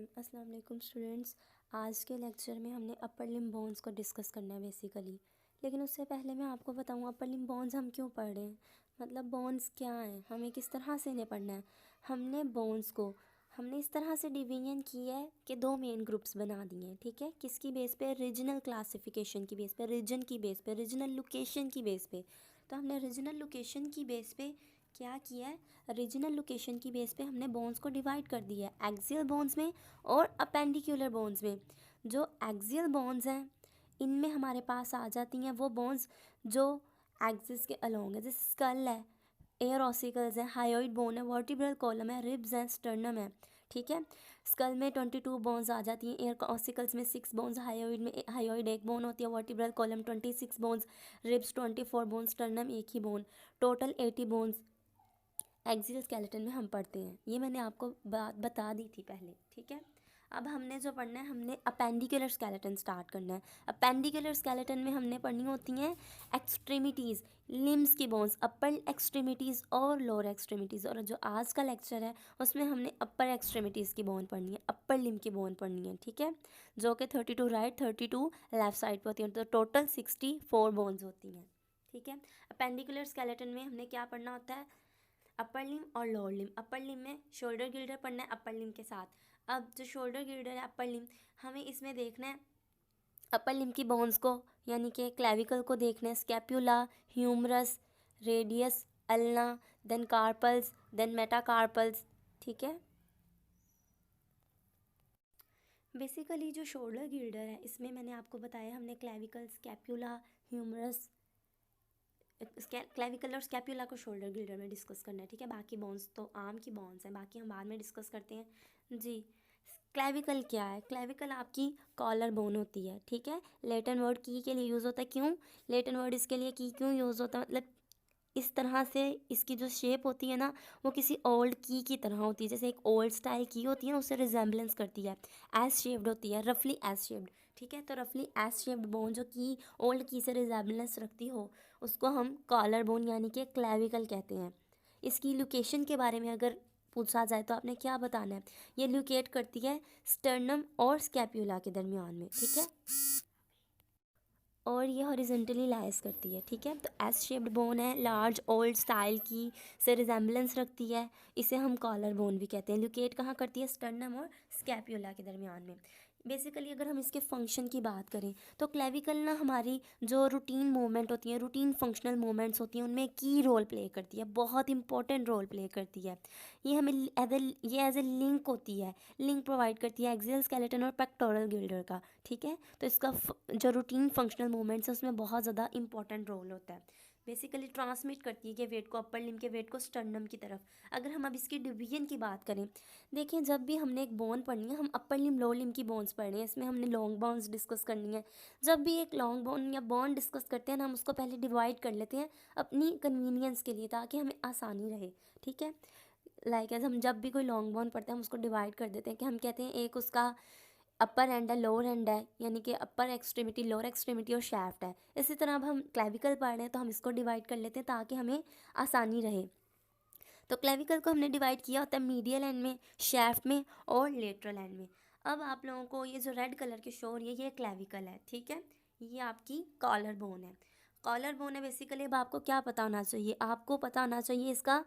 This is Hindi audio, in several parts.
अस्सलाम वालेकुम स्टूडेंट्स। आज के लेक्चर में हमने अपर लिम्ब बोन्स को डिस्कस करना है बेसिकली। लेकिन उससे पहले मैं आपको बताऊँ अपर लिम्ब बोन्स हम क्यों पढ़ रहे हैं, मतलब बोन्स क्या हैं, हमें किस तरह से इन्हें पढ़ना है। हमने बोन्स को इस तरह से डिवीजन किया है कि दो मेन ग्रुप्स बना दिए हैं, ठीक है। किसकी बेस पे? रीजनल क्लासिफिकेशन की बेस पे, रीजन की बेस पे, रीजनल लोकेशन की बेस पे। तो हमने रीजनल लोकेशन की बेस पे क्या किया है, रीजनल लोकेशन की बेस पे हमने बोन्स को डिवाइड कर दिया है एक्सियल बोन्स में और अपेंडिकुलर बोन्स में। जो एक्सियल बोन्स हैं इनमें हमारे पास आ जाती हैं वो बोन्स जो एक्सिस के अलोंग है, जैसे स्कल है, एयर ऑसिकल्स है, हायोइड बोन है, वर्टिब्रल कॉलम है, रिब्स हैं, स्टर्नम है, ठीक है। स्कल में 22 बोन्स आ जाती हैं, एयर ऑसिकल्स में 6 बोन्स, हायोइड में एक बोन होती है, vertebral column 26 bones, ribs 24 bones, sternum एक ही bone, total 80 bones axial skeleton में हम पढ़ते हैं। ये मैंने आपको बात बता दी थी पहले, ठीक है। अब हमने जो पढ़ना है, हमने अपेंडिकुलर स्केलेटन स्टार्ट करना है। अपेंडिकुलर स्केलेटन में हमने पढ़नी होती हैं एक्सट्रीमिटीज़, लिम्स की बोन्स, अपर एक्सट्रीमिटीज़ और लोअर एक्सट्रीमिटीज़। और जो आज का लेक्चर है उसमें हमने अपर एक्सट्रीमिटीज़ की बोन पढ़नी है, अपर लिम्ब की बोन पढ़नी है, ठीक है। जो कि 32 राइट 32 लेफ्ट साइड पर होती हैं, तो टोटल 64 बोन्स होती हैं, ठीक है। अपेंडिकुलर स्केलेटन में हमने क्या पढ़ना होता है, अपर लिम्ब और लोअर लिम्ब। अपर लिम्ब में शोल्डर गिल्डर पढ़ना है अपर लिम्ब के साथ। अब जो शोल्डर गिल्डर है अपर लिम्ब, हमें इसमें देखना है अपर लिम्ब की बोन्स को, यानी कि क्लेविकल को देखना है, scapula, humerus, radius, ulna, then carpals, then metacarpals, ठीक है। बेसिकली जो शोल्डर गिल्डर है इसमें मैंने आपको बताया हमने क्लेविकल, स्कैपुला, ह्यूमरस, क्लेविकल और स्कैपुला को शोल्डर गिल्डर में डिस्कस करना है, ठीक है। बाकी बोन्स तो आर्म की बोन्स हैं, बाकी हम बाद में डिस्कस करते हैं जी। क्लेविकल क्या है? क्लेविकल आपकी कॉलर बोन होती है, ठीक है। लैटिन वर्ड की के लिए यूज़ होता है, क्यों लैटिन वर्ड इसके लिए की क्यों यूज़ होता है, मतलब इस तरह से इसकी जो शेप होती है ना वो किसी ओल्ड की तरह होती है, जैसे एक ओल्ड स्टाइल की होती है ना उससे रिजेम्बलेंस करती है, एज शेप्ड होती है, रफली एज शेप्ड, ठीक है। तो रफली एज शेप्ड बोन जो की ओल्ड की से रिजेम्बलेंस रखती हो उसको हम कॉलर बोन यानी कि क्लेविकल कहते हैं। इसकी लोकेशन के बारे में अगर पूछा जाए तो आपने क्या बताना है, ये लोकेट करती है स्टर्नम और स्कैप्यूला के दरमियान में, ठीक है। और ये हॉरिजेंटली लाइज करती है, ठीक है। तो एस शेप्ड बोन है, लार्ज ओल्ड स्टाइल की से रिजेम्बलेंस रखती है, इसे हम कॉलर बोन भी कहते हैं। लोकेट कहाँ करती है? स्टर्नम और स्कैप्यूला के दरमियान में। बेसिकली अगर हम इसके फंक्शन की बात करें तो क्लेविकल ना हमारी जो रूटीन मूवमेंट होती है, रूटीन फंक्शनल मूवमेंट्स होती हैं उनमें की रोल प्ले करती है, बहुत इंपॉर्टेंट रोल प्ले करती है। ये हमें एज ए लिंक होती है, लिंक प्रोवाइड करती है एक्सियल स्केलेटन और पेक्टोरल गिल्डर का, ठीक है। तो इसका जो रूटीन फंक्शनल मूवमेंट्स है उसमें बहुत ज़्यादा इंपॉर्टेंट रोल होता है। बेसिकली ट्रांसमिट करती है कि वेट को, अपर लिम्ब के वेट को स्टर्नम की तरफ। अगर हम अब इसकी डिवीजन की बात करें, देखें जब भी हमने एक बोन पढ़नी है, हम अपर लिम्ब लोअर लिम्ब की बोन्स पढ़ रहे हैं, इसमें हमने लॉन्ग बोन्स डिस्कस करनी है। जब भी एक लॉन्ग बोन या बोन डिस्कस करते हैं ना हम उसको पहले डिवाइड कर लेते हैं अपनी कन्वीनियंस के लिए, ताकि हमें आसानी रहे, ठीक है। लाइक एज हम जब भी कोई लॉन्ग बोन पढ़ते हैं हम उसको डिवाइड कर देते हैं कि हम कहते हैं एक उसका अपर एंड है, लोअर एंड है, यानी कि अपर एक्सट्रीमिटी, लोअर एक्सट्रीमिटी और शैफ्ट है। इसी तरह अब हम क्लेविकल पढ़ रहे हैं तो हम इसको डिवाइड कर लेते हैं ताकि हमें आसानी रहे। तो क्लेविकल को हमने डिवाइड किया होता है मीडियल एंड में, शैफ्ट में और लेटरल एंड में। अब आप लोगों को ये जो रेड कलर की शो हो रही है ये क्लेविकल है, ठीक है। ये आपकी कॉलर बोन है, कॉलर बोन है। बेसिकली अब आपको क्या पता होना चाहिए, आपको पता होना चाहिए इसका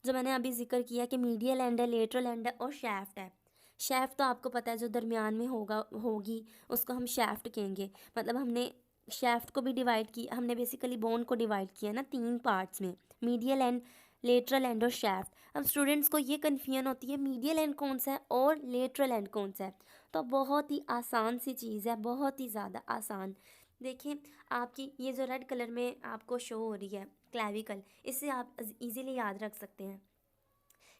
जो मैंने अभी जिक्र किया कि मीडियल एंड है, लेटरल एंड है और शैफ्ट है। शैफ्ट तो आपको पता है जो दरमियान में होगी उसको हम शैफ्ट कहेंगे। मतलब हमने शैफ्ट को भी डिवाइड किया, हमने बेसिकली बोन को डिवाइड किया ना 3 पार्ट्स में, मीडियल एंड, लेटरल एंड और शैफ्ट। अब स्टूडेंट्स को ये कन्फ्यूजन होती है मीडियल एंड कौन सा है और लेटरल एंड कौन सा है। तो बहुत ही आसान सी चीज़ है, बहुत ही ज़्यादा आसान। देखें आपकी ये जो रेड कलर में आपको शो हो रही है क्लेविकल, इससे आप इजीली याद रख सकते हैं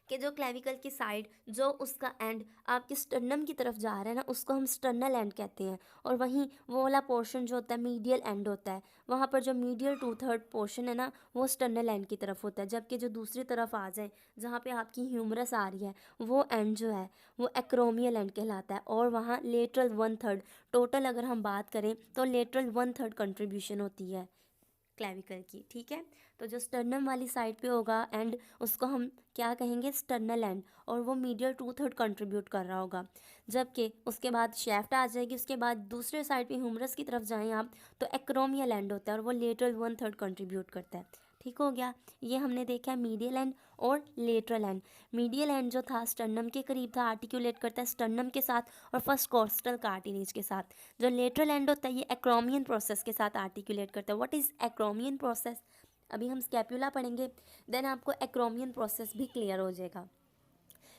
कि जो क्लेविकल की साइड, जो उसका एंड आपके स्टर्नम की तरफ जा रहा है ना उसको हम स्टर्नल एंड कहते हैं। और वहीं वो वाला पोर्शन जो होता है मीडियल एंड होता है, वहाँ पर जो मीडियल 2/3 पोर्शन है ना वो स्टर्नल एंड की तरफ होता है। जबकि जो दूसरी तरफ आ जाए जहाँ पे आपकी ह्यूमरस आ रही है वो एंड जो है वो एक्रोमियल एंड कहलाता है। और वहाँ लेटरल 1/3, टोटल अगर हम बात करें तो लेटरल 1/3 कंट्रीब्यूशन होती है। क्लेविकल की, ठीक है। तो जो स्टर्नम वाली साइड पे होगा एंड उसको हम क्या कहेंगे, स्टर्नल एंड, और वो मीडियल 2/3 कंट्रीब्यूट कर रहा होगा। जबकि उसके बाद शेफ्ट आ जाएगी, उसके बाद दूसरे साइड पे ह्यूमरस की तरफ जाएं आप तो एक्रोमियल एंड होता है और वो लेटरल 1/3 कंट्रीब्यूट करता है, ठीक हो गया। ये हमने देखा है मीडियल एंड और लेटरल एंड। मीडियल एंड जो था स्टर्नम के करीब था, आर्टिकुलेट करता है स्टर्नम के साथ और फर्स्ट कोस्टल कार्टिलेज के साथ। जो लेटरल एंड होता है ये एक्रोमियन प्रोसेस के साथ आर्टिकुलेट करता है। व्हाट इज़ एक्रोमियन प्रोसेस, अभी हम स्कैपुला पढ़ेंगे, देन आपको एक्रोमियन प्रोसेस भी क्लियर हो जाएगा।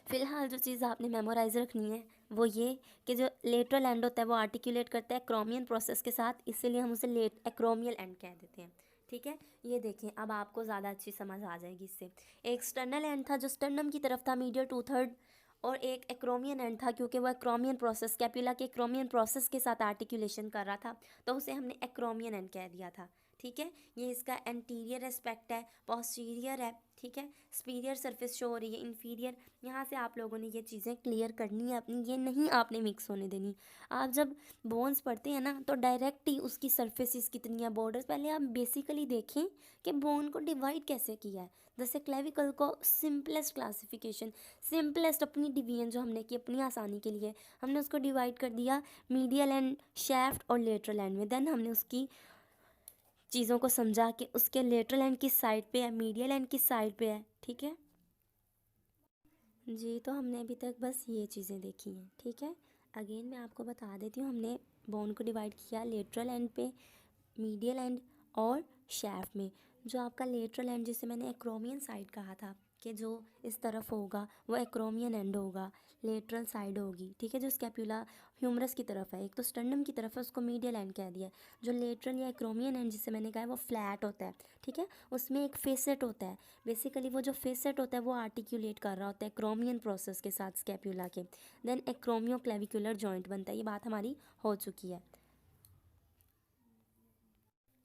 फिलहाल जो चीज़ आपने मेमोराइज रखनी है वो ये कि जो लेटरल एंड होता है वो आर्टिकुलेट करता है एक्रोमियन प्रोसेस के साथ, इसीलिए हम उसे एक्रोमियल एंड कह देते हैं, ठीक है। ये देखें, अब आपको ज़्यादा अच्छी समझ आ जाएगी इससे। एक स्टर्नल एंड था जो स्टर्नम की तरफ था, मीडियल 2/3, और एक एक्रोमियन एंड था क्योंकि वो एक्रोमियन प्रोसेस, कैप्युला के एक्रोमियन प्रोसेस के साथ आर्टिकुलेशन कर रहा था, तो उसे हमने एक्रोमियन एंड कह दिया था, ठीक है। ये इसका एंटीरियर एस्पेक्ट है, पोस्टीरियर है, ठीक है। सुपीरियर सरफेस शो हो रही है, इन्फीरियर। यहाँ से आप लोगों ने ये चीज़ें क्लियर करनी है अपनी, ये नहीं आपने मिक्स होने देनी। आप जब बोन्स पढ़ते हैं ना तो डायरेक्ट ही उसकी सरफेसिस कितनी है, बॉर्डर्स, पहले आप बेसिकली देखें कि बोन को डिवाइड कैसे किया है। जैसे क्लेविकल को सिंपलेस्ट क्लासिफिकेशन, सिंपलेस्ट अपनी डिवीजन जो हमने की अपनी आसानी के लिए, हमने उसको डिवाइड कर दिया मीडियल एंड, शैफ्ट और लेटरल एंड में। देन हमने उसकी चीज़ों को समझा कि उसके लेटरल एंड किस साइड पे है, मीडियल एंड किस साइड पे है, ठीक है जी। तो हमने अभी तक बस ये चीज़ें देखी हैं, ठीक है। अगेन मैं आपको बता देती हूँ, हमने बोन को डिवाइड किया लेटरल एंड पे, मीडियल एंड और शैफ्ट में। जो आपका लेटरल एंड जिसे मैंने एक्रोमियन साइड कहा था कि जो इस तरफ होगा वो एक्रोमियन एंड होगा, लेटरल साइड होगी, ठीक है। जो स्कैपुला ह्यूमरस की तरफ है, एक तो स्टर्नम की तरफ है, उसको मीडियल एंड कह दिया। जो लेटरल या एक्रोमियन एंड जिसे मैंने कहा है वो फ्लैट होता है, ठीक है। उसमें एक फेसेट होता है, बेसिकली वो जो फेसेट होता है वो आर्टिकुलेट कर रहा होता है एक्रोमियन प्रोसेस के साथ स्कैपुला के। देन एक्रोमियो क्लेविकुलर जॉइंट बनता है, ये बात हमारी हो चुकी है।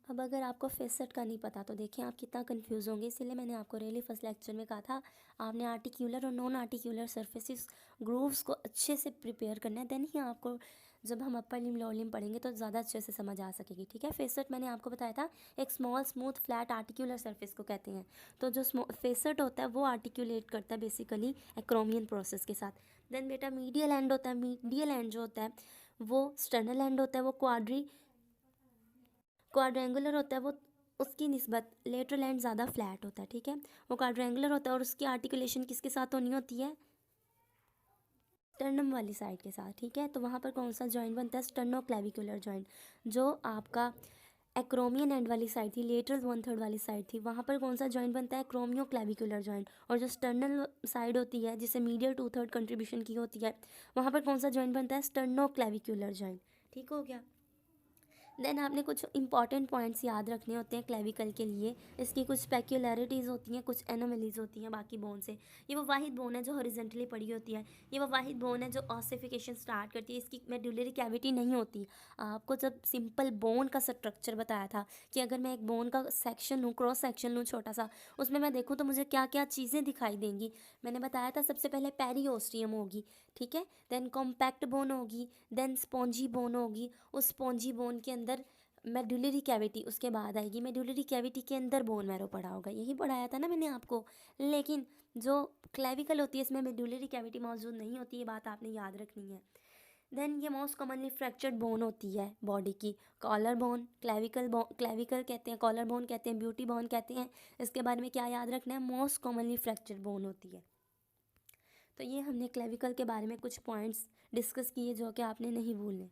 अब अगर आपको फेसेट का नहीं पता तो देखिए आप कितना कंफ्यूज होंगे, इसीलिए मैंने आपको रियली फर्स्ट लेक्चर में कहा था आपने आर्टिकुलर और नॉन आर्टिकुलर सरफेसिस ग्रूव्स को अच्छे से प्रिपेयर करना है, देन ही आपको जब हम अपर लिम्ब लोअर लिम्ब पढ़ेंगे तो ज़्यादा अच्छे से समझ आ सकेगी, ठीक है। फेसेट मैंने आपको बताया था एक small smooth flat articular surface को कहते हैं। तो जो फेसेट होता है वो आर्टिकुलेट करता है बेसिकली एक्रोमियन प्रोसेस के साथ। देन बेटा मीडियल एंड होता है, मीडियल एंड जो होता है वो स्टर्नल एंड होता है, वो क्वाड्रेंगुलर होता है, वो उसकी निस्बत लेटरल एंड ज़्यादा फ्लैट होता है, ठीक है। वो क्वाड्रेंगुलर होता है और उसकी आर्टिकुलेशन किसके साथ होनी होती है, स्टर्नम वाली साइड के साथ, ठीक है। तो वहाँ पर कौन सा जॉइंट बनता है, स्टर्नो क्लेविकुलर जॉइंट। जो आपका एक्रोमियन एंड वाली साइड थी, लेटरल 1/3 वाली साइड थी, वहाँ पर कौन सा जॉइंट बनता है, क्रोमियो क्लेविकुलर जॉइंट। और जो स्टर्नल साइड होती है जिसे मीडियल 2/3 कंट्रीब्यूशन की होती है, वहाँ पर कौन सा जॉइंट बनता है, स्टर्नो क्लेविकुलर जॉइंट, ठीक हो गया। देन आपने कुछ इंपॉर्टेंट पॉइंट्स याद रखने होते हैं क्लेविकल के लिए। इसकी कुछ स्पेक्युलरिटीज़ होती हैं, कुछ एनोमलीज होती हैं बाकी बोन से। ये वो वाहिद बोन है जो हॉरिजॉन्टली पड़ी होती है, ये वो वाहिद बोन है जो ऑसिफिकेशन स्टार्ट करती है, इसकी मेडुलरी कैविटी नहीं होती। आपको जब सिंपल बोन का स्ट्रक्चर बताया था कि अगर मैं एक बोन का सेक्शन लूँ, क्रॉस सेक्शन लूँ छोटा सा, उसमें मैं देखूँ तो मुझे क्या क्या चीज़ें दिखाई देंगी। मैंने बताया था सबसे पहले पेरिओस्टियम होगी, ठीक है। देन कॉम्पैक्ट बोन होगी, देन स्पॉन्जी बोन होगी, उस स्पॉन्जी बोन के अंदर मेडुलरी कैविटी उसके बाद आएगी, मेडुलरी कैविटी के अंदर बोन मैरो पड़ा होगा, यही पढ़ाया था ना मैंने आपको। लेकिन जो क्लेविकल होती है इसमें मेडुलरी कैविटी मौजूद नहीं होती, ये बात आपने याद रखनी है। देन ये मोस्ट कॉमनली फ्रैक्चर्ड बोन होती है बॉडी की, कॉलर बोन, क्लेविकल कहते हैं, कॉलर बोन कहते हैं, ब्यूटी बोन कहते हैं। इसके बारे में क्या याद रखना है, मोस्ट कॉमनली फ्रैक्चर्ड बोन होती है। तो ये हमने क्लेविकल के बारे में कुछ पॉइंट्स डिस्कस किए जो कि आपने नहीं भूलने।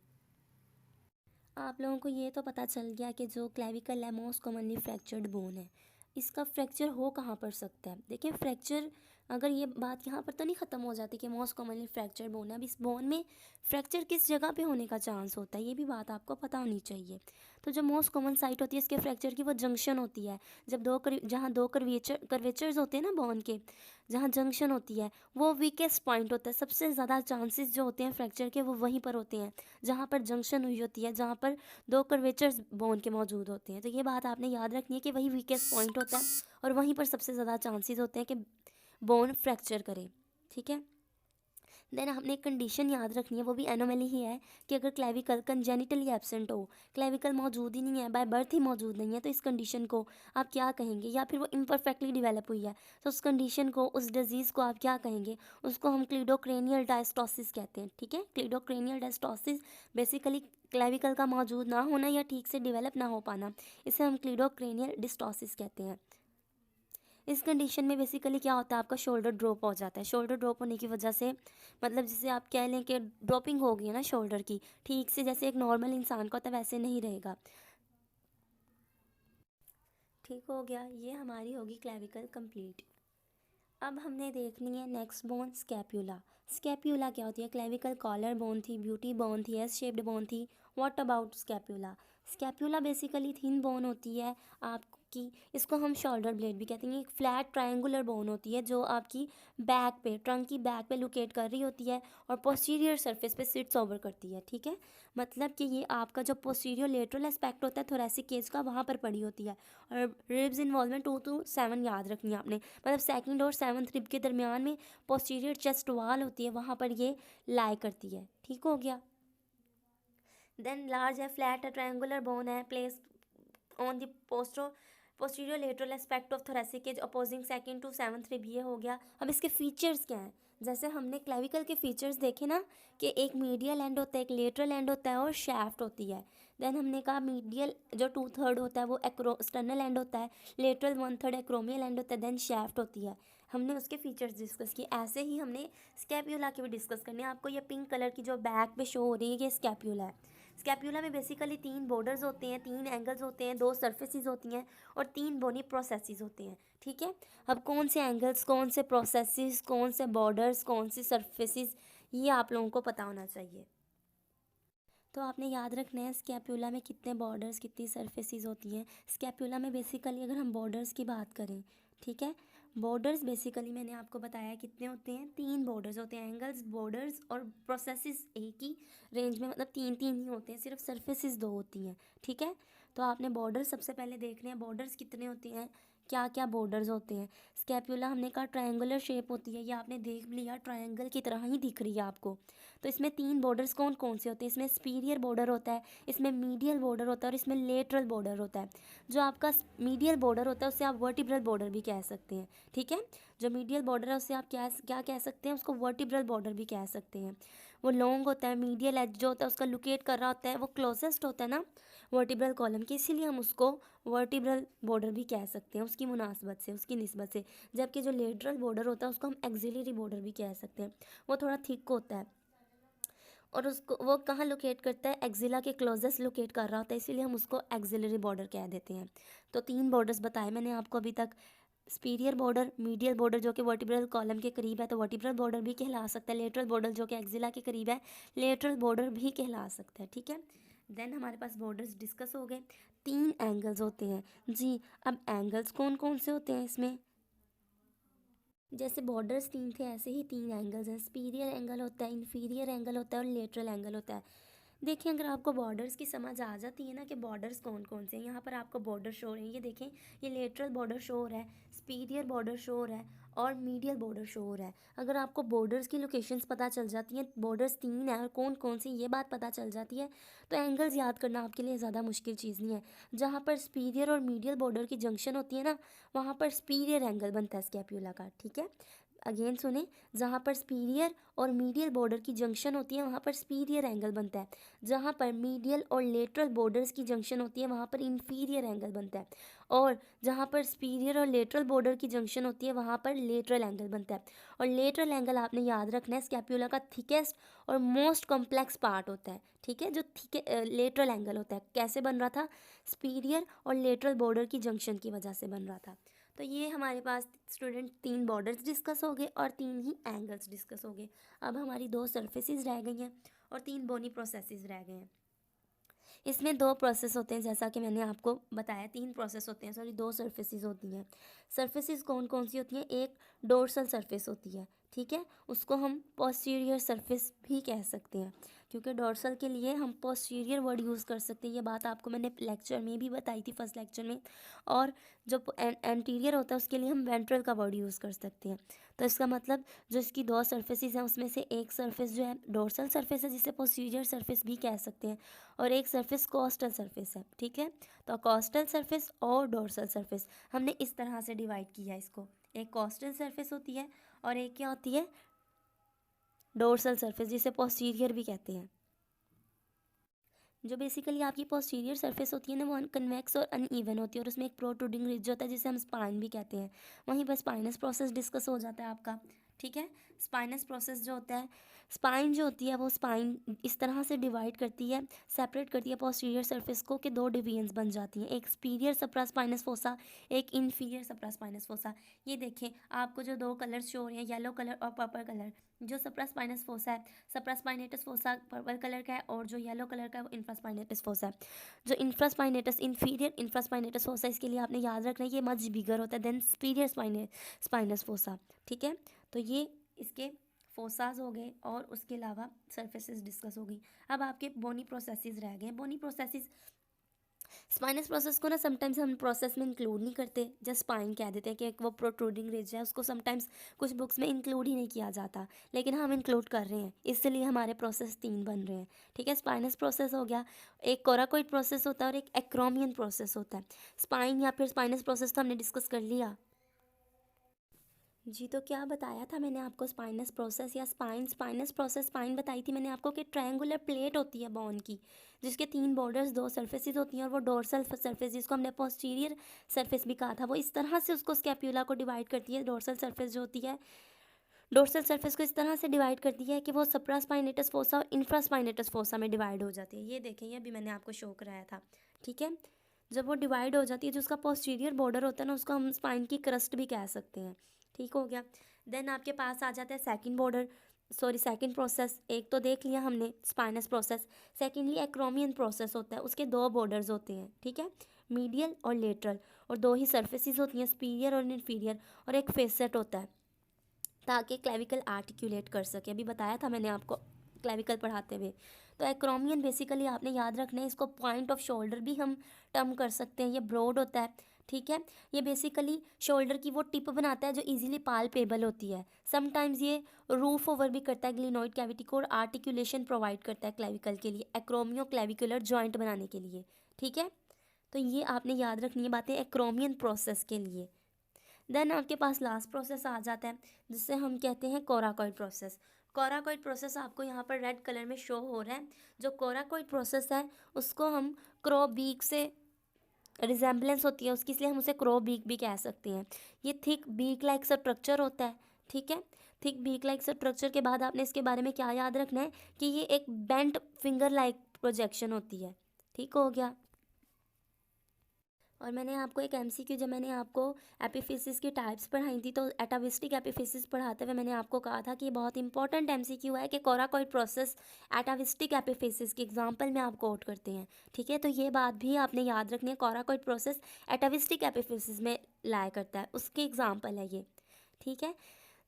आप लोगों को ये तो पता चल गया कि जो क्लेविकल है मोस्ट कॉमनली फ्रैक्चर्ड बोन है। इसका फ्रैक्चर हो कहाँ पर सकता है, देखिए फ्रैक्चर, अगर ये बात यहाँ पर तो नहीं ख़त्म हो जाती कि मोस्ट कॉमनली फ्रैक्चर्ड बोन है। अब इस बोन में फ्रैक्चर किस जगह पे होने का चांस होता है ये भी बात आपको पता होनी चाहिए। तो जो मोस्ट कॉमन साइट होती है इसके फ्रैक्चर की वो जंक्शन होती है। जब जहाँ दो कर्वेचर्स होते हैं ना बोन के, जहाँ जंक्शन होती है वो वीकेस्ट पॉइंट होता है। सबसे ज़्यादा चांसेस जो होते हैं फ्रैक्चर के वो वहीं पर होते हैं जहाँ पर जंक्शन हुई होती है, जहाँ पर दो कर्वेचर्स बोन के मौजूद होते हैं। तो ये बात आपने याद रखनी है कि वही वीकेस्ट पॉइंट होता है और वहीं पर सबसे ज़्यादा चांसेस होते हैं कि बोन फ्रैक्चर करे, ठीक है। देन हमने एक कंडीशन याद रखनी है, वो भी एनोमली ही है कि अगर क्लेविकल कंजेनिटली एब्सेंट हो, क्लेविकल मौजूद ही नहीं है, बाय बर्थ ही मौजूद नहीं है, तो इस कंडीशन को आप क्या कहेंगे? या फिर वो इम्परफेक्टली डेवलप हुई है, तो उस कंडीशन को, उस डिजीज़ को आप क्या कहेंगे? उसको हम क्लीडोक्रेनियल डायस्टोसिस कहते हैं, ठीक है। क्लीडोक्रेनियल डायस्टोसिस बेसिकली क्लेविकल का मौजूद ना होना या ठीक से डेवलप ना हो पाना, इसे हम क्लीडोक्रेनियल डिस्टोसिस कहते हैं। इस कंडीशन में बेसिकली क्या होता है, आपका शोल्डर ड्रॉप हो जाता है। शोल्डर ड्रॉप होने की वजह से मतलब जिसे आप कह लें कि ड्रॉपिंग हो गई है ना शोल्डर की, ठीक से जैसे एक नॉर्मल इंसान का होता है वैसे नहीं रहेगा। ठीक हो गया, ये हमारी होगी क्लेविकल कंप्लीट। अब हमने देखनी है नेक्स्ट बोन, स्कैप्यूला। स्कैप्यूला क्या होती है? क्लेविकल कॉलर बोन थी, ब्यूटी बोन थी, एस शेप्ड बोन थी। What about scapula? Scapula basically thin bone होती है आपकी, इसको हम शोल्डर ब्लेड भी कहते हैं। एक फ्लैट ट्रायंगुलर बोन होती है जो आपकी बैक पे, ट्रंक की बैक पे लोकेट कर रही होती है और पोस्टीरियर सरफेस पे सिट्स ओवर करती है, ठीक है। मतलब कि ये आपका जो पोस्टीरियर लेटरल एस्पेक्ट होता है थोरैसिक केज का, वहाँ पर पड़ी होती है। और रिब्स इन्वॉल्वमेंट 2 to 7 याद रखनी है आपने, मतलब सेकंड और 7th रिब के दरमियान में पोस्टीरियर चेस्ट वाल होती है, वहाँ पर ये लाई करती है, ठीक हो गया। देन लार्ज है, फ्लैट है, ट्रायंगुलर बोन है, place on the posterior lateral aspect of thoracic cage apposing second to 7th rib, ये हो गया। अब इसके फीचर्स क्या हैं? जैसे हमने क्लेविकल के फीचर्स देखे ना कि एक मीडियल एंड होता है, एक लेटरल एंड होता है और शैफ्ट होती है। देन हमने कहा मीडियल जो 2/3 होता है वो एक्सटर्नल एंड होता है, लेटरल 1/3 एक्रोमियल एंड होता है, देन शैफ्ट होती है। हमने उसके फीचर्स डिस्कस किए। ऐसे ही हमने स्कैप्यूला के भी डिस्कस करने हैं। आपको ये पिंक कलर की जो बैक पे शो हो रही है ये स्कैप्यूला है। स्कैप्यूला में बेसिकली 3 बॉर्डर्स होते हैं, 3 एंगल्स होते हैं, 2 सर्फेसिस होती हैं और 3 बोनी प्रोसेसेस होते हैं, ठीक है। अब कौन से एंगल्स, कौन से प्रोसेसेस, कौन से बॉर्डर्स, कौन से सर्फेसिस, ये आप लोगों को पता होना चाहिए। तो आपने याद रखना है स्कैप्यूला में कितने बॉर्डर्स, कितनी सरफेसेस होती हैं। स्कैप्यूला में बेसिकली अगर हम बॉर्डर्स की बात करें, ठीक है, बॉर्डर्स बेसिकली मैंने आपको बताया कितने होते हैं, 3 बॉर्डर्स होते हैं, एंगल्स, बॉर्डर्स और प्रोसेसेस एक ही रेंज में, मतलब 3 ही होते हैं, सिर्फ सरफेसेस 2 होती हैं, ठीक है। तो आपने बॉर्डर सबसे पहले देखने हैं, बॉर्डर्स कितने होते हैं, क्या क्या बॉर्डर्स होते हैं। स्कैप्यूला हमने कहा ट्रायंगुलर शेप होती है, ये आपने देख लिया ट्रायंगल की तरह ही दिख रही है आपको। तो इसमें 3 बॉर्डर्स कौन कौन से होते हैं? इसमें स्पीरियर बॉर्डर होता है, इसमें मीडियल बॉर्डर होता है और इसमें लेटरल बॉर्डर होता है। जो आपका मीडियल बॉर्डर होता है उसे आप वर्टिब्रल बॉर्डर भी कह सकते हैं, ठीक है। जो मीडियल बॉर्डर है उसे आप क्या क्या कह सकते हैं? उसको वर्टिब्रल बॉर्डर भी कह सकते हैं। वो लॉन्ग होता है, मीडियल एज जो होता है उसका लोकेट कर रहा होता है, वो क्लोजेस्ट होता है ना वर्टिब्रल कॉलम के, इसीलिए हम उसको वर्टिब्रल बॉर्डर भी कह सकते हैं उसकी मुनासबत से, उसकी निस्बत से। जबकि जो लेटरल बॉर्डर होता है उसको हम एक्सिलरी बॉर्डर भी कह सकते हैं, वो थोड़ा थिक होता है और उसको वो कहाँ लोकेट करता है, एक्जिला के क्लोजेस्ट लोकेट कर रहा होता है, इसीलिए हम उसको एक्सिलरी बॉर्डर कह देते हैं। तो 3 बॉर्डर्स बताए मैंने आपको अभी तक, स्पीरियर बॉर्डर, मीडियल बॉर्डर जो कि वर्टिब्रल कॉलम के करीब है तो वर्टिब्रल बॉर्डर भी कहला सकता है, लेटरल बॉर्डर जो कि एक्जिला के करीब है लेटरल बॉर्डर भी कहला सकता है, ठीक है। देन हमारे पास बॉर्डर्स डिस्कस हो गए। 3 एंगल्स होते हैं जी। अब एंगल्स कौन कौन से होते हैं इसमें? जैसे बॉर्डर्स 3 थे ऐसे ही 3 एंगल्स हैं। सुपीरियर एंगल होता है, इन्फीरियर एंगल होता है और लेटरल एंगल होता है। देखिए अगर आपको बॉर्डर्स की समझ आ जाती है ना कि बॉर्डर्स कौन कौन से हैं, यहाँ पर आपको बॉर्डर शो हो रहे हैं, ये देखें, ये लेटरल बॉर्डर शो हो रहा है, सुपीरियर बॉर्डर शो हो रहा है और मीडियल बॉर्डर शो हो रहा है। अगर आपको बॉर्डर्स की लोकेशंस पता चल जाती हैं, बॉर्डर्स 3 हैं और कौन कौन सी ये बात पता चल जाती है, तो एंगल्स याद करना आपके लिए ज़्यादा मुश्किल चीज़ नहीं है। जहाँ पर सुपीरियर और मीडियल बॉर्डर की जंक्शन होती है ना, वहाँ पर सुपीरियर एंगल बनता है स्कैप्यूला का, ठीक है। अगेन सुने, जहाँ पर सुपीरियर और मीडियल बॉर्डर की जंक्शन होती है वहाँ पर सुपीरियर एंगल बनता है, जहाँ पर मीडियल और लेटरल बॉर्डर्स की जंक्शन होती है वहाँ पर इन्फीरियर एंगल बनता है, और जहाँ पर सुपीरियर और लेटरल बॉर्डर की जंक्शन होती है वहाँ पर लेटरल एंगल बनता है। और लेटरल एंगल आपने याद रखना है स्कैप्यूला का थिकेस्ट और मोस्ट कॉम्प्लेक्स पार्ट होता है, ठीक है। जो लेटरल एंगल होता है कैसे बन रहा था, सुपीरियर और लेटरल बॉर्डर की जंक्शन की वजह से बन रहा था। तो ये हमारे पास स्टूडेंट 3 बॉर्डर्स डिस्कस हो गए और 3 ही एंगल्स डिस्कस हो गए। अब हमारी 2 सरफेसेस रह गई हैं और 3 बोनी प्रोसेसेस रह गए हैं। इसमें 2 प्रोसेस होते हैं, जैसा कि मैंने आपको बताया 3 प्रोसेस होते हैं, सॉरी 2 सरफेसेस होती हैं। सरफेसेस कौन कौन सी होती हैं? एक डोर्सल सरफेस होती है, ठीक है, उसको हम पोस्टीरियर सरफेस भी कह सकते हैं। क्योंकि डोर्सल के लिए हम पोस्टीरियर वर्ड यूज़ कर सकते हैं, ये बात आपको मैंने लेक्चर में भी बताई थी, फर्स्ट लेक्चर में। और जो एंटीरियर होता है उसके लिए हम वेंट्रल का वर्ड यूज़ कर सकते हैं। तो इसका मतलब जो इसकी दो सरफेसेस हैं उसमें से एक सरफेस जो है डोर्सल सरफेस है, जिसे पोस्टीरियर सरफेस भी कह सकते हैं, और एक सरफेस कोस्टल सरफेस है। ठीक है, तो कोस्टल सरफेस और डोर्सल सरफेस हमने इस तरह से डिवाइड किया है इसको। एक कोस्टल सरफेस होती है और एक क्या होती है, डोर्सल सरफेस, जिसे पोस्टीरियर भी कहते हैं। जो बेसिकली आपकी पोस्टीरियर सरफेस होती है ना, वो कन्वेक्स और अनइवन होती है, और उसमें एक प्रोट्रूडिंग रिज होता है जिसे हम स्पाइन भी कहते हैं। वहीं पर स्पाइनस प्रोसेस डिस्कस हो जाता है आपका। ठीक है, स्पाइनस प्रोसेस जो होता है, स्पाइन जो होती है वो स्पाइन इस तरह से डिवाइड करती है, सेपरेट करती है पोस्टीरियर सरफेस को, कि दो डिवीजन्स बन जाती हैं, एक सुपीरियर सप्रास्पाइनस फोसा, एक इन्फीरियर सप्रास्पाइनस फोसा। ये देखें आपको जो दो कलर शो हो रहे हैं, येलो कलर और पर्पल कलर। जो सप्रास्पाइनस फोसा है, सप्रास्पाइनेटस फोसा पर्पल कलर का है, और जो येलो कलर का है वो इंफ्रास्पाइनेटस फोसा है। जो इंफ्रास्पाइनेटस इन्फीरियर इंफ्रास्पाइनेटस फोसा, इसके लिए आपने याद रखना है ये मच बिगर होता है देन सुपीरियर स्पाइनस फोसा। ठीक है, तो ये इसके फोसाज हो गए, और उसके अलावा सरफेसेस डिस्कस हो गई। अब आपके बोनी प्रोसेसेस रह गए। बोनी प्रोसेसेस, स्पाइनस प्रोसेस को ना समटाइम्स हम प्रोसेस में इंक्लूड नहीं करते, जस्ट स्पाइन कह देते हैं कि एक वो प्रोट्रूडिंग रिज है, उसको समटाइम्स कुछ बुक्स में इंक्लूड ही नहीं किया जाता, लेकिन हम इंक्लूड कर रहे हैं, इसलिए हमारे प्रोसेस 3 बन रहे हैं। ठीक है, स्पाइनस प्रोसेस हो गया, एक कोराकोइड प्रोसेस होता है और एक एक्रोमियन प्रोसेस होता है। स्पाइन या फिर स्पाइनस प्रोसेस तो हमने डिस्कस कर लिया। जी, तो क्या बताया था मैंने आपको, स्पाइनस प्रोसेस या स्पाइनस प्रोसेस स्पाइन बताई थी मैंने आपको कि ट्रायंगुलर प्लेट होती है बोन की, जिसके 3 बॉर्डर्स 2 सरफेसेस होती हैं, और वो डोर्सल सरफेस जिसको हमने पोस्टीरियर सरफेस भी कहा था, वो इस तरह से उसको स्कैप्यूला को डिवाइड करती है। डोर्सल सरफेस जो होती है, डोर्सल सरफेस को इस तरह से डिवाइड करती है कि वो सप्रास्पाइनेटस फोसा और इंफ्रास्पाइनेटस फोसा में डिवाइड हो जाती है। ये देखें, ये भी मैंने आपको शो कराया था। ठीक है, जब वो डिवाइड हो जाती है, जो उसका पोस्टीरियर बॉर्डर होता है ना, उसको हम स्पाइन की क्रस्ट भी कह सकते हैं। ठीक हो गया। देन आपके पास आ जाता है second border, sorry second process. एक तो देख लिया हमने spinous process, secondly acromion process होता है, उसके 2 बॉर्डर्स होते हैं। ठीक है, मीडियल और लेटरल, और 2 ही सर्फेसिस होती हैं, सुपीरियर और इन्फीरियर, और एक फेसेट होता है ताकि क्लेविकल आर्टिकुलेट कर सके। अभी बताया था मैंने आपको क्लेविकल पढ़ाते हुए। तो एक्रोमियन बेसिकली आपने याद रखना है, इसको पॉइंट ऑफ शोल्डर भी हम टर्म कर सकते हैं, ये ब्रॉड होता है। ठीक है, ये बेसिकली शोल्डर की वो टिप बनाता है जो इजीली पाल्पेबल होती है। समटाइम्स ये रूफ ओवर भी करता है ग्लिनोइड कैविटी को, और आर्टिकुलेशन प्रोवाइड करता है क्लेविकल के लिए, एक्रोमियो क्लेविकुलर जॉइंट बनाने के लिए। ठीक है, तो ये आपने याद रखनी है बातें एक्रोमियन प्रोसेस के लिए। देन आपके पास लास्ट प्रोसेस आ जाता है जिसे हम कहते हैं कोराकोइड प्रोसेस। कोराकोइड प्रोसेस आपको यहाँ पर रेड कलर में शो हो रहा है। जो कोराकोइड प्रोसेस है उसको हम क्रो बीक से रिजेम्बलेंस होती है उसकी, इसलिए हम उसे क्रो बीक भी कह सकते हैं। ये थिक बीक लाइक स्ट्रक्चर होता है। ठीक है, थिक बीक लाइक स्ट्रक्चर के बाद आपने इसके बारे में क्या याद रखना है कि ये एक बेंट फिंगर लाइक प्रोजेक्शन होती है। ठीक हो गया। और मैंने आपको एक एमसीक्यू, जब मैंने आपको एपिफिसिस की टाइप्स पढ़ाई थी, तो एटाविस्टिक एपिफिसिस पढ़ाते हुए मैंने आपको कहा था कि ये बहुत इंपॉर्टेंट एमसीक्यू है कि कोराकोइड प्रोसेस एटाविस्टिक एपिफिसिस की एग्जांपल में आप कोट करते हैं। ठीक है, तो ये बात भी आपने याद रखनी है, कोराकोइड प्रोसेस एटाविस्टिक एपिफिसिस में लाया करता है, उसकी एग्जाम्पल है ये। ठीक है,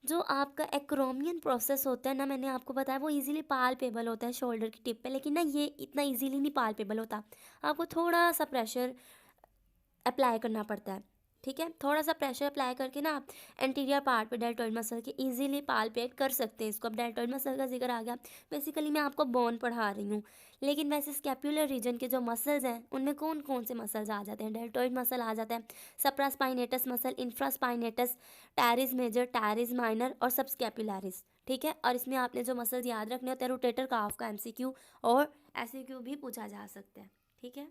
जो आपका एक्रोमियन प्रोसेस होता है ना, मैंने आपको बताया वो इजीली पाल्पेबल होता है शोल्डर की टिप पे, लेकिन ना ये इतना इजीली नहीं पाल्पेबल होता, आपको थोड़ा सा प्रेशर अप्लाई करना पड़ता है। ठीक है, थोड़ा सा प्रेशर अप्लाई करके ना आप एंटीरियर पार्ट पे डेल्टॉइड मसल के इजीली पाल्पेट कर सकते हैं इसको। अब डेल्टॉइड मसल का जिक्र आ गया, बेसिकली मैं आपको बोन पढ़ा रही हूँ, लेकिन वैसे स्कैपुलर रीजन के जो मसल्स हैं उनमें कौन कौन से मसल्स आ जाते हैं? डेल्टॉइड मसल आ जाता है, supraspinatus muscle, infraspinatus, teres major, teres minor और सबस्कैपुलरिस। ठीक है, और इसमें आपने जो मसल्स याद रखने होते हैं, रोटेटर काफ का एमसीक्यू और एससीक्यू भी पूछा जा सकता है। ठीक है,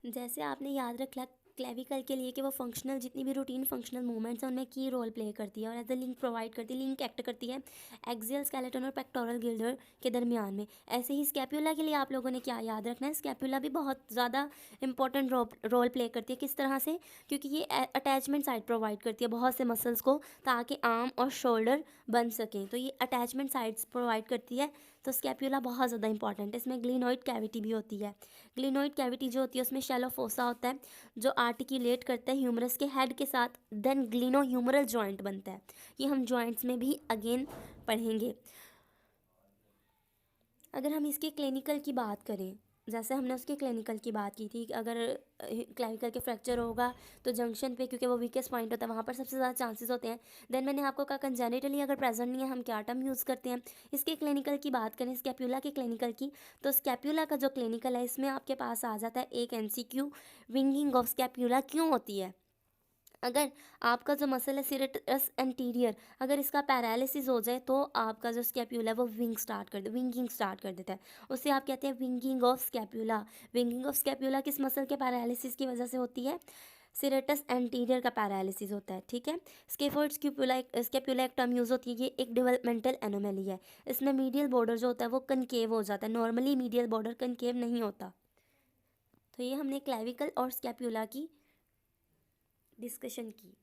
जैसे आपने याद रखा क्लेविकल के लिए कि वो फंक्शनल, जितनी भी रूटीन फंक्शनल मूवमेंट्स हैं उनमें की रोल प्ले करती है और एज अ लिंक प्रोवाइड करती है, लिंक एक्ट करती है एक्सियल स्केलेटन और पेक्टोरल गिल्डर के दरमियान में। ऐसे ही स्कैपुला के लिए आप लोगों ने क्या याद रखना है, स्कैपुला भी बहुत ज़्यादा इंपॉर्टेंट रोल प्ले करती है। किस तरह से? क्योंकि ये अटैचमेंट साइड प्रोवाइड करती है बहुत से मसल्स को, ताकि आर्म और शोल्डर बन सकें, तो ये अटैचमेंट साइड्स प्रोवाइड करती है। तो स्कैपुला बहुत ज़्यादा इंपॉर्टेंट है। इसमें ग्लिनोइड कैविटी भी होती है। ग्लिनोइड कैविटी जो होती है उसमें शैलो फोसा होता है जो आर्टिकुलेट करता है ह्यूमरस के हेड के साथ, देन ग्लिनो ह्यूमरल जॉइंट बनता है। ये हम जॉइंट्स में भी अगेन पढ़ेंगे। अगर हम इसके क्लिनिकल की बात करें, जैसे हमने उसके क्लिनिकल की बात की थी, अगर क्लाविकल के फ्रैक्चर होगा तो जंक्शन पे, क्योंकि वो वीकेस्ट पॉइंट होता है, वहाँ पर सबसे ज़्यादा चांसेस होते हैं। देन मैंने आपको कहा कंजेनिटली अगर प्रेजेंट नहीं है हम क्या टर्म यूज़ करते हैं। इसके क्लिनिकल की बात करें, स्कैप्यूला के क्लिनिकल की, तो स्कैप्यूला का जो क्लिनिकल है इसमें आपके पास आ जाता है एक MCQ, विंगिंग ऑफ स्कैप्यूला क्यों होती है। अगर आपका जो मसल है सिरेटस एंटीरियर, अगर इसका पैरालिसिस हो जाए तो आपका जो स्कैप्यूला है वो विंगिंग स्टार्ट कर देता है। उसे आप कहते हैं winging of scapula. Winging of scapula किस मसल के पैरालिसिस की वजह से होती है? सिरेटस एंटीरियर का पैरालिसिस होता है, ठीक है। स्केफोल्ड स्कैप्यूला एक टर्म यूज़ होती है, ये एक डेवलपमेंटल एनोमली है। इसमें मीडियल बॉर्डर जो होता है वो कनकेव हो जाता है, नॉर्मली मीडियल बॉर्डर कनकेव नहीं होता। तो ये हमने क्लैविकल और स्कैप्यूला की डिस्कशन की।